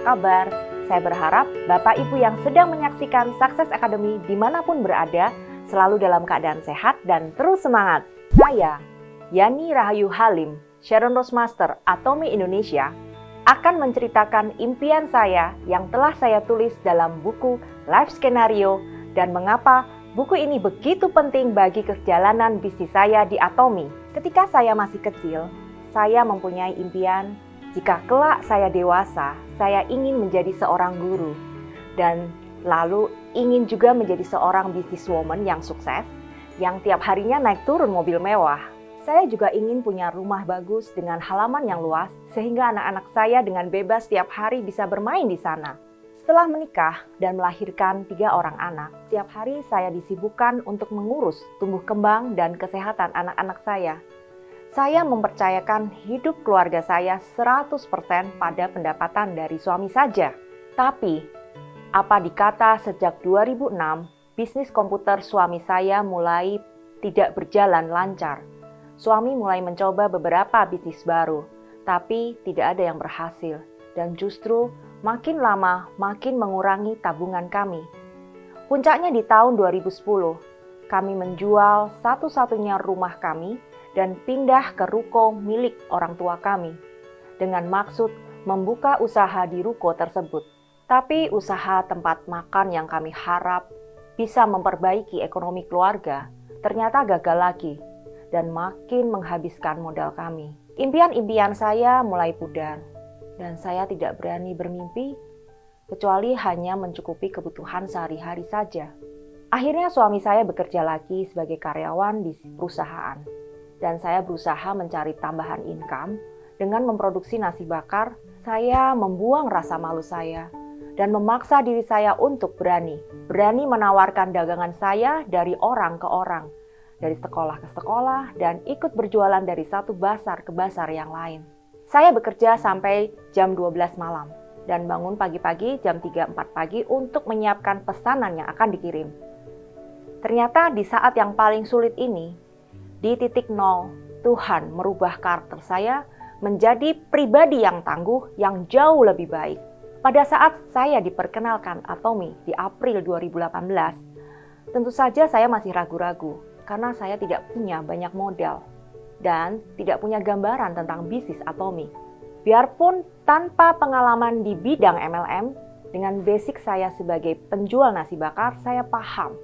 kabar? Saya berharap Bapak Ibu yang sedang menyaksikan Success Academy dimanapun berada, selalu dalam keadaan sehat dan terus semangat. Saya, Yani Rahayu Halim, Sharon Rose Master Atomy Indonesia, akan menceritakan impian saya yang telah saya tulis dalam buku Life Scenario dan mengapa buku ini begitu penting bagi perjalanan bisnis saya di Atomy. Ketika saya masih kecil, saya mempunyai impian jika kelak saya dewasa, saya ingin menjadi seorang guru dan lalu ingin juga menjadi seorang businesswoman yang sukses, yang tiap harinya naik turun mobil mewah. Saya juga ingin punya rumah bagus dengan halaman yang luas sehingga anak-anak saya dengan bebas tiap hari bisa bermain di sana. Setelah menikah dan melahirkan 3 orang anak, tiap hari saya disibukkan untuk mengurus tumbuh kembang dan kesehatan anak-anak saya. Saya mempercayakan hidup keluarga saya 100% pada pendapatan dari suami saja. Tapi, apa dikata sejak 2006, bisnis komputer suami saya mulai tidak berjalan lancar. Suami mulai mencoba beberapa bisnis baru, tapi tidak ada yang berhasil. Dan justru makin lama makin mengurangi tabungan kami. Puncaknya di tahun 2010, kami menjual satu-satunya rumah kami dan pindah ke ruko milik orang tua kami dengan maksud membuka usaha di ruko tersebut. Tapi usaha tempat makan yang kami harap bisa memperbaiki ekonomi keluarga ternyata gagal lagi dan makin menghabiskan modal kami. Impian-impian saya mulai pudar dan saya tidak berani bermimpi kecuali hanya mencukupi kebutuhan sehari-hari saja. Akhirnya suami saya bekerja lagi sebagai karyawan di perusahaan. Dan saya berusaha mencari tambahan income dengan memproduksi nasi bakar. Saya membuang rasa malu saya dan memaksa diri saya untuk berani menawarkan dagangan saya dari orang ke orang, dari sekolah ke sekolah, dan ikut berjualan dari satu bazar ke bazar yang lain. Saya bekerja sampai jam 12 malam dan bangun pagi-pagi jam 3-4 pagi untuk menyiapkan pesanan yang akan dikirim. Ternyata di saat yang paling sulit ini, di titik nol, Tuhan merubah karakter saya menjadi pribadi yang tangguh yang jauh lebih baik. Pada saat saya diperkenalkan Atomy di April 2018, tentu saja saya masih ragu-ragu karena saya tidak punya banyak modal dan tidak punya gambaran tentang bisnis Atomy. Biarpun tanpa pengalaman di bidang MLM, dengan basic saya sebagai penjual nasi bakar, saya paham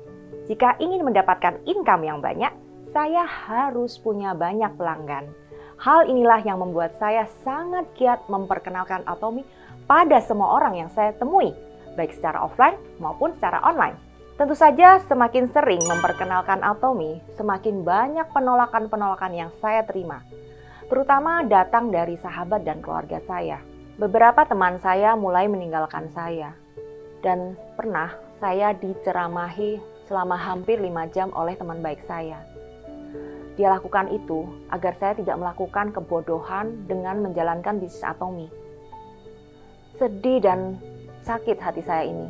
jika ingin mendapatkan income yang banyak, saya harus punya banyak pelanggan. Hal inilah yang membuat saya sangat giat memperkenalkan Atomy pada semua orang yang saya temui, baik secara offline maupun secara online. Tentu saja semakin sering memperkenalkan Atomy, semakin banyak penolakan-penolakan yang saya terima. Terutama datang dari sahabat dan keluarga saya. Beberapa teman saya mulai meninggalkan saya. Dan pernah saya diceramahi selama hampir 5 jam oleh teman baik saya. Dia lakukan itu agar saya tidak melakukan kebodohan dengan menjalankan bisnis Atomy. Sedih dan sakit hati saya ini,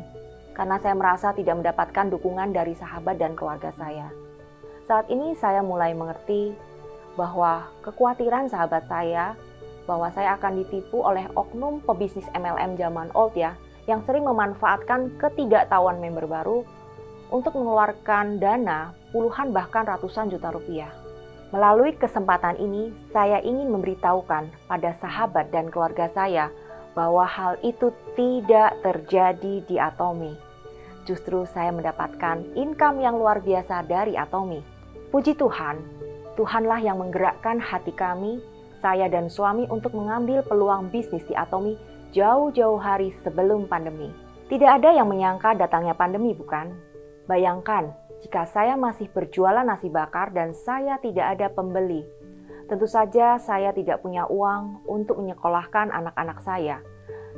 karena saya merasa tidak mendapatkan dukungan dari sahabat dan keluarga saya. Saat ini saya mulai mengerti bahwa kekhawatiran sahabat saya, bahwa saya akan ditipu oleh oknum pebisnis MLM zaman old yang sering memanfaatkan ketidaktahuan member baru untuk mengeluarkan dana puluhan bahkan ratusan juta rupiah. Melalui kesempatan ini, saya ingin memberitahukan pada sahabat dan keluarga saya bahwa hal itu tidak terjadi di Atomy. Justru saya mendapatkan income yang luar biasa dari Atomy. Puji Tuhan, Tuhanlah yang menggerakkan hati kami, saya dan suami untuk mengambil peluang bisnis di Atomy jauh-jauh hari sebelum pandemi. Tidak ada yang menyangka datangnya pandemi, bukan? Bayangkan, jika saya masih berjualan nasi bakar dan saya tidak ada pembeli, tentu saja saya tidak punya uang untuk menyekolahkan anak-anak saya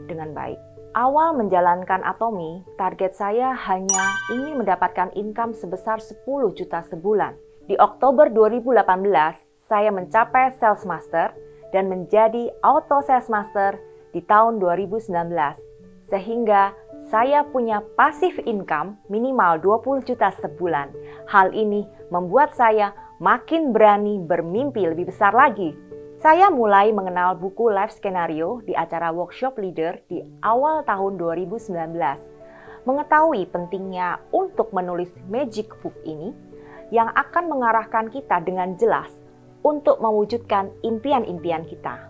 dengan baik. Awal menjalankan Atomy, target saya hanya ingin mendapatkan income sebesar 10 juta sebulan. Di Oktober 2018, saya mencapai Sales Master dan menjadi Auto Sales Master di tahun 2019. Sehingga saya punya passive income minimal 20 juta sebulan. Hal ini membuat saya makin berani bermimpi lebih besar lagi. Saya mulai mengenal buku Life Scenario di acara workshop leader di awal tahun 2019. Mengetahui pentingnya untuk menulis magic book ini yang akan mengarahkan kita dengan jelas untuk mewujudkan impian-impian kita.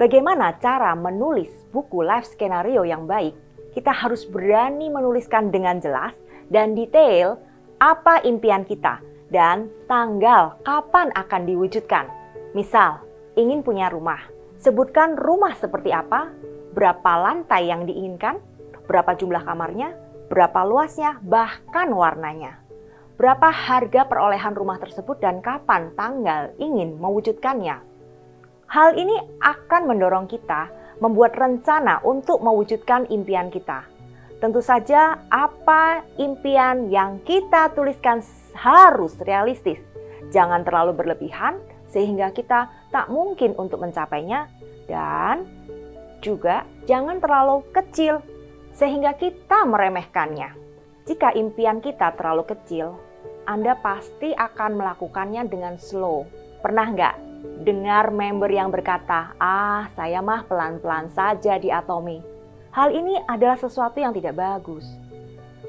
Bagaimana cara menulis buku life skenario yang baik? Kita harus berani menuliskan dengan jelas dan detail apa impian kita dan tanggal kapan akan diwujudkan. Misal, ingin punya rumah. Sebutkan rumah seperti apa, berapa lantai yang diinginkan, berapa jumlah kamarnya, berapa luasnya, bahkan warnanya. Berapa harga perolehan rumah tersebut dan kapan tanggal ingin mewujudkannya. Hal ini akan mendorong kita membuat rencana untuk mewujudkan impian kita. Tentu saja apa impian yang kita tuliskan harus realistis. Jangan terlalu berlebihan sehingga kita tak mungkin untuk mencapainya, dan juga jangan terlalu kecil sehingga kita meremehkannya. Jika impian kita terlalu kecil, Anda pasti akan melakukannya dengan slow. Pernah nggak dengar member yang berkata, saya mah pelan-pelan saja di Atomy. Hal ini adalah sesuatu yang tidak bagus.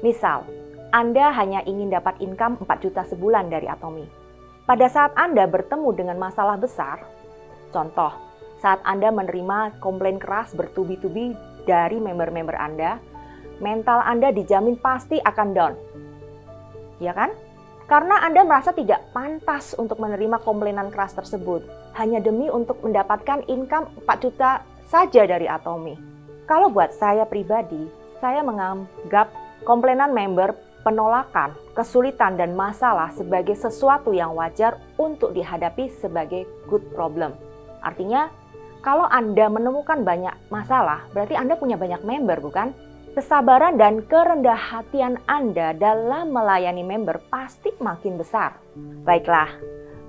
Misal, Anda hanya ingin dapat income 4 juta sebulan dari Atomy. Pada saat Anda bertemu dengan masalah besar, contoh, saat Anda menerima komplain keras bertubi-tubi dari member-member Anda, mental Anda dijamin pasti akan down. Ya kan? Karena Anda merasa tidak pantas untuk menerima komplainan keras tersebut, hanya demi untuk mendapatkan income 4 juta saja dari Atomy. Kalau buat saya pribadi, saya menganggap komplainan member, penolakan, kesulitan, dan masalah sebagai sesuatu yang wajar untuk dihadapi sebagai good problem. Artinya, kalau Anda menemukan banyak masalah, berarti Anda punya banyak member, bukan? Kesabaran dan kerendah hatian Anda dalam melayani member pasti makin besar. Baiklah,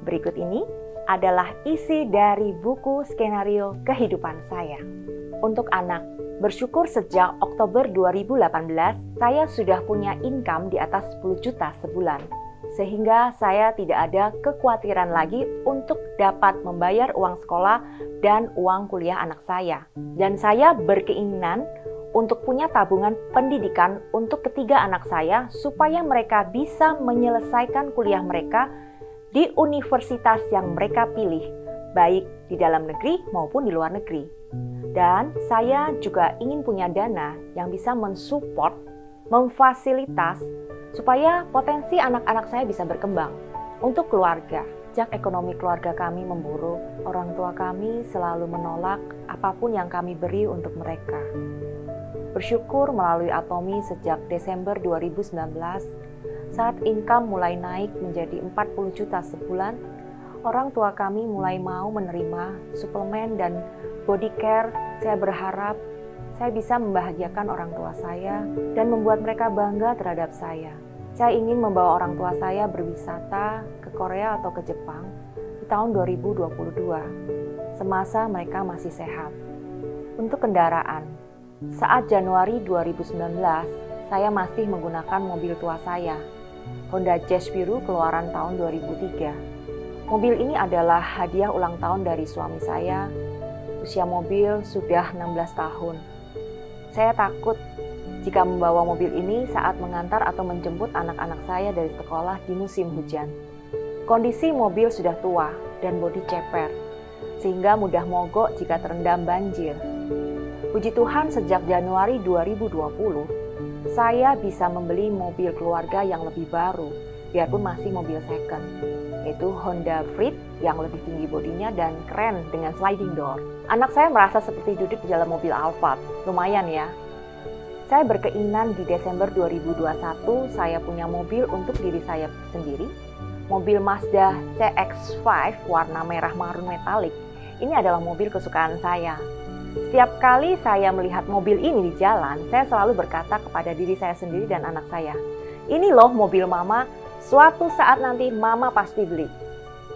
berikut ini adalah isi dari buku skenario kehidupan saya. Untuk anak, bersyukur sejak Oktober 2018, saya sudah punya income di atas 10 juta sebulan. Sehingga saya tidak ada kekhawatiran lagi untuk dapat membayar uang sekolah dan uang kuliah anak saya. Dan saya berkeinginan untuk punya tabungan pendidikan untuk ketiga anak saya supaya mereka bisa menyelesaikan kuliah mereka di universitas yang mereka pilih, baik di dalam negeri maupun di luar negeri. Dan saya juga ingin punya dana yang bisa mensupport, memfasilitas supaya potensi anak-anak saya bisa berkembang. Untuk keluarga, sejak ekonomi keluarga kami memburuk, orang tua kami selalu menolak apapun yang kami beri untuk mereka. Bersyukur melalui Atomy sejak Desember 2019, saat income mulai naik menjadi 40 juta sebulan, orang tua kami mulai mau menerima suplemen dan body care. Saya berharap saya bisa membahagiakan orang tua saya dan membuat mereka bangga terhadap saya. Saya ingin membawa orang tua saya berwisata ke Korea atau ke Jepang di tahun 2022, semasa mereka masih sehat. Untuk kendaraan, saat Januari 2019, saya masih menggunakan mobil tua saya, Honda Jazz biru keluaran tahun 2003. Mobil ini adalah hadiah ulang tahun dari suami saya. Usia mobil sudah 16 tahun. Saya takut jika membawa mobil ini saat mengantar atau menjemput anak-anak saya dari sekolah di musim hujan. Kondisi mobil sudah tua dan bodi ceper, sehingga mudah mogok jika terendam banjir. Puji Tuhan sejak Januari 2020, saya bisa membeli mobil keluarga yang lebih baru, biarpun masih mobil second, yaitu Honda Freed yang lebih tinggi bodinya dan keren dengan sliding door. Anak saya merasa seperti duduk di dalam mobil Alphard, lumayan ya. Saya berkeinginan di Desember 2021 saya punya mobil untuk diri saya sendiri, mobil Mazda CX-5 warna merah marun metalik. Ini adalah mobil kesukaan saya. Setiap kali saya melihat mobil ini di jalan, saya selalu berkata kepada diri saya sendiri dan anak saya, ini loh mobil mama, suatu saat nanti mama pasti beli.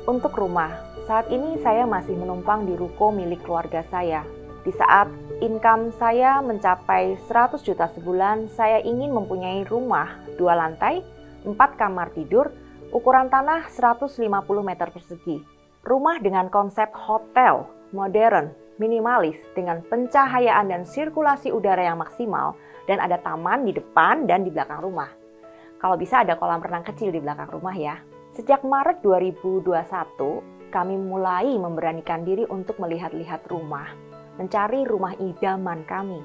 Untuk rumah, saat ini saya masih menumpang di ruko milik keluarga saya. Di saat income saya mencapai 100 juta sebulan, saya ingin mempunyai rumah 2 lantai, 4 kamar tidur, ukuran tanah 150 meter persegi. Rumah dengan konsep hotel modern, minimalis dengan pencahayaan dan sirkulasi udara yang maksimal dan ada taman di depan dan di belakang rumah. Kalau bisa ada kolam renang kecil di belakang rumah ya. Sejak Maret 2021, kami mulai memberanikan diri untuk melihat-lihat rumah, mencari rumah idaman kami.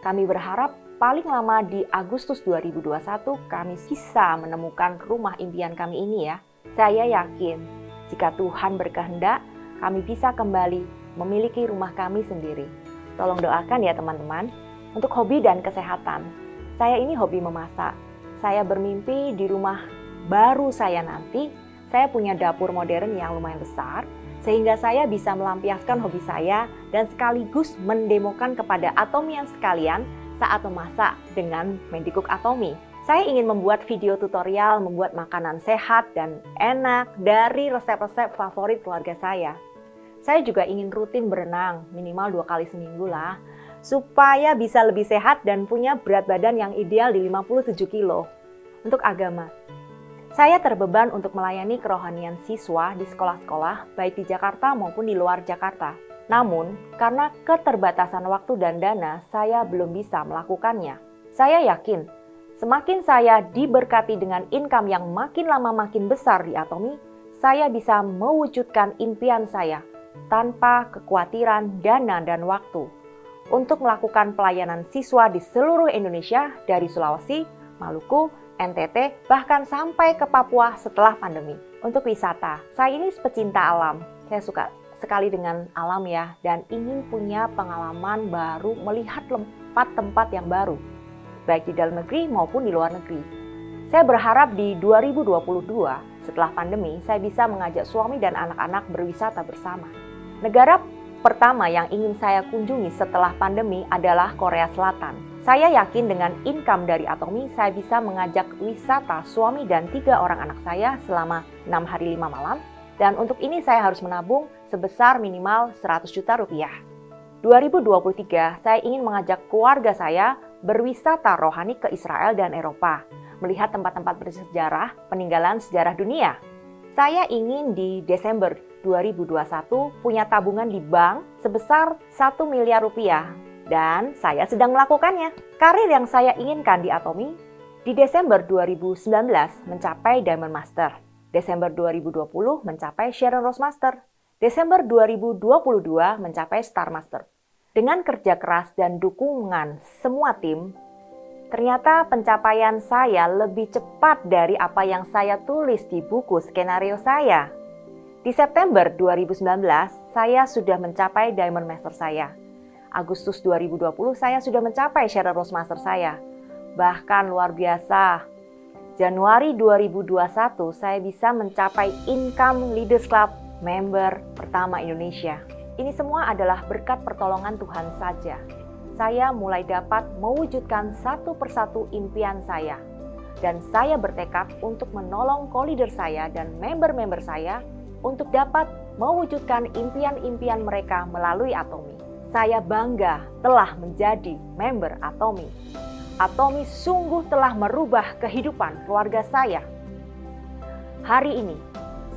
Kami berharap paling lama di Agustus 2021 kami bisa menemukan rumah impian kami ini ya. Saya yakin jika Tuhan berkehendak, kami bisa kembali memiliki rumah kami sendiri. Tolong doakan ya teman-teman. Untuk hobi dan kesehatan, saya ini hobi memasak. Saya bermimpi di rumah baru saya nanti, saya punya dapur modern yang lumayan besar, sehingga saya bisa melampiaskan hobi saya dan sekaligus mendemokan kepada Atomian sekalian saat memasak dengan Mendicook Atomi. Saya ingin membuat video tutorial membuat makanan sehat dan enak dari resep-resep favorit keluarga saya. Saya juga ingin rutin berenang, minimal 2 kali seminggu lah, supaya bisa lebih sehat dan punya berat badan yang ideal di 57 kilo. Untuk agama, saya terbeban untuk melayani kerohanian siswa di sekolah-sekolah, baik di Jakarta maupun di luar Jakarta. Namun, karena keterbatasan waktu dan dana, saya belum bisa melakukannya. Saya yakin, semakin saya diberkati dengan income yang makin lama makin besar di Atomi, saya bisa mewujudkan impian saya tanpa kekhawatiran dana dan waktu untuk melakukan pelayanan siswa di seluruh Indonesia dari Sulawesi, Maluku, NTT, bahkan sampai ke Papua setelah pandemi. Untuk wisata, saya ini pecinta alam. Saya suka sekali dengan alam ya, dan ingin punya pengalaman baru melihat tempat-tempat yang baru, baik di dalam negeri maupun di luar negeri. Saya berharap di 2022, setelah pandemi, saya bisa mengajak suami dan anak-anak berwisata bersama. Negara pertama yang ingin saya kunjungi setelah pandemi adalah Korea Selatan. Saya yakin dengan income dari Atomi, saya bisa mengajak wisata suami dan 3 orang anak saya selama 6 hari 5 malam. Dan untuk ini saya harus menabung sebesar minimal 100 juta rupiah. 2023, saya ingin mengajak keluarga saya berwisata rohani ke Israel dan Eropa, melihat tempat-tempat bersejarah peninggalan sejarah dunia. Saya ingin di Desember 2021 punya tabungan di bank sebesar 1 miliar rupiah. Dan saya sedang melakukannya. Karir yang saya inginkan di Atomi, di Desember 2019 mencapai Diamond Master. Desember 2020 mencapai Sharon Rose Master. Desember 2022 mencapai Star Master. Dengan kerja keras dan dukungan semua tim, ternyata pencapaian saya lebih cepat dari apa yang saya tulis di buku skenario saya. Di September 2019, saya sudah mencapai Diamond Master saya. Agustus 2020 saya sudah mencapai Sharon Rose Master saya. Bahkan luar biasa, Januari 2021 saya bisa mencapai Income Leaders Club member pertama Indonesia. Ini semua adalah berkat pertolongan Tuhan saja. Saya mulai dapat mewujudkan satu persatu impian saya. Dan saya bertekad untuk menolong co-leader saya dan member-member saya untuk dapat mewujudkan impian-impian mereka melalui Atomi. Saya bangga telah menjadi member Atomi. Atomi sungguh telah merubah kehidupan keluarga saya. Hari ini,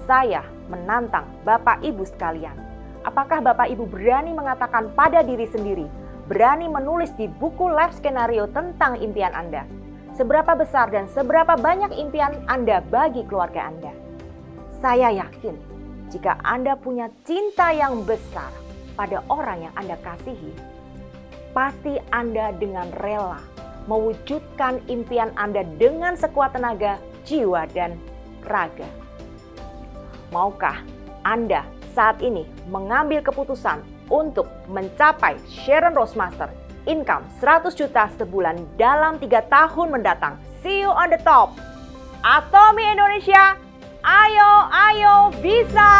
saya menantang Bapak Ibu sekalian. Apakah Bapak Ibu berani mengatakan pada diri sendiri, berani menulis di buku life skenario tentang impian Anda? Seberapa besar dan seberapa banyak impian Anda bagi keluarga Anda? Saya yakin, jika Anda punya cinta yang besar pada orang yang Anda kasihi, pasti Anda dengan rela mewujudkan impian Anda dengan sekuat tenaga, jiwa, dan raga. Maukah Anda saat ini mengambil keputusan untuk mencapai Sharon Rose Master income 100 juta sebulan dalam 3 tahun mendatang? See you on the top! Atomi Indonesia, ayo bisa!